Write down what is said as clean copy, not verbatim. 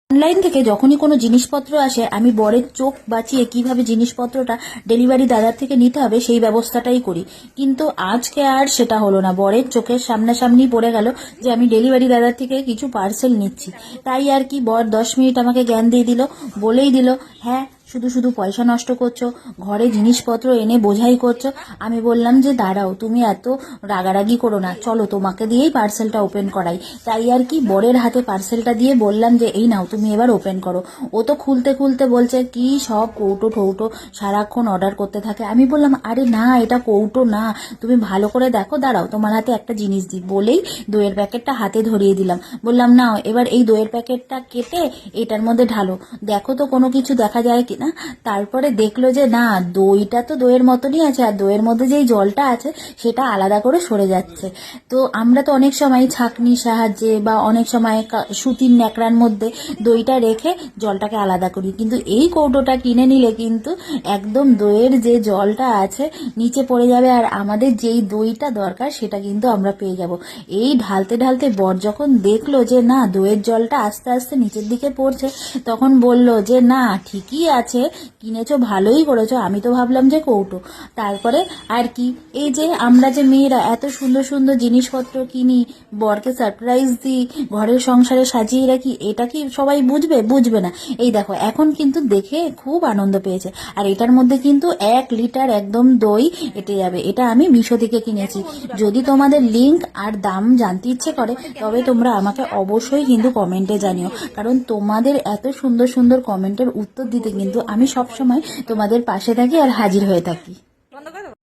Online থেকে যখনই কোনো জিনিসপত্র আসে আমি বরের চোখ বাঁচিয়ে কিভাবে জিনিসপত্রটা ডেলিভারি দাদার থেকে নিতে হবে সেই ব্যবস্থাটাই করি। কিন্তু আজকে আর সেটা হলো না, বরের চোখের সামনাসামনি পড়ে গেল যে আমি ডেলিভারি দাদার থেকে কিছু পার্সেল নিচ্ছি। তাই আর কি বর 10 মিনিট আমাকে জ্ঞান দিয়ে দিল, বলেই দিল, হ্যাঁ শুধু শুধু পয়সা নষ্ট করছো, ঘরে জিনিসপত্র এনে বোঝাই করছো। আমি বললাম যে দাঁড়াও, তুমি এত রাগারাগি করো না, চলো তোমাকে দিয়েই পার্সেলটা ওপেন করাই। তাই আর কি বরের হাতে পার্সেলটা দিয়ে বললাম যে এই নাও তুমি এবার ওপেন করো। ও তো খুলতে খুলতে বলছে কি সব কৌটো ঠৌটো সারাক্ষণ অর্ডার করতে থাকে। আমি বললাম আরে না, এটা কৌটো না, তুমি ভালো করে দেখো, দাঁড়াও তোমার হাতে একটা জিনিস দিই, বলেই দইয়ের প্যাকেটটা হাতে ধরিয়ে দিলাম। বললাম নাও এবার এই দইয়ের প্যাকেটটা কেটে এটার মধ্যে ঢালো, দেখো তো কোনো কিছু দেখা যায় কিনা। তারপরে দেখলো যে না, দইটা তো দইয়ের মতনই আছে, আর দইয়ের মধ্যে যেই জলটা আছে সেটা আলাদা করে সরে যাচ্ছে। তো আমরা তো অনেক সময় ছাঁকনির সাহায্যে বা অনেক সময় সুতির ন্যাকড়ার মধ্যে দইটা রেখে জলটাকে আলাদা করি, কিন্তু এই কৌটোটা কিনে নিলে কিন্তু একদম দইয়ের যে জলটা আছে নিচে পড়ে যাবে, আর আমাদের যেই দইটা দরকার সেটা কিন্তু আমরা পেয়ে যাব। এই ঢালতে ঢালতে বর যখন দেখলো যে না দইয়ের জলটা আস্তে আস্তে নিচের দিকে পড়ছে, তখন বলল যে না ঠিকই আছে, কিনেছো ভালোই করেছো, আমি তো ভাবলাম যে কৌটো। তারপরে আর কি, এই যে আমরা যে মেয়েরা এত সুন্দর সুন্দর জিনিসপত্র কিনি, বরকে সারপ্রাইজ দিই, ঘরের সংসারে সাজিয়ে রাখি, এটা কি সবাই বুঝবে? বুঝবে না। এই দেখো এখন কিন্তু দেখে খুব আনন্দ পেয়েছে। আর এটার মধ্যে কিন্তু 1 লিটার একদম দই এটে যাবে। এটা আমি মিশো থেকে কিনেছি। যদি তোমাদের লিংক আর দাম জানতে ইচ্ছে করে তবে তোমরা আমাকে অবশ্যই কিন্তু কমেন্টে জানিও, কারণ তোমাদের এত সুন্দর সুন্দর কমেন্টের উত্তর দিতে কিন্তু আমি সবসময় তোমাদের পাশে থাকি আর হাজির হয়ে থাকি।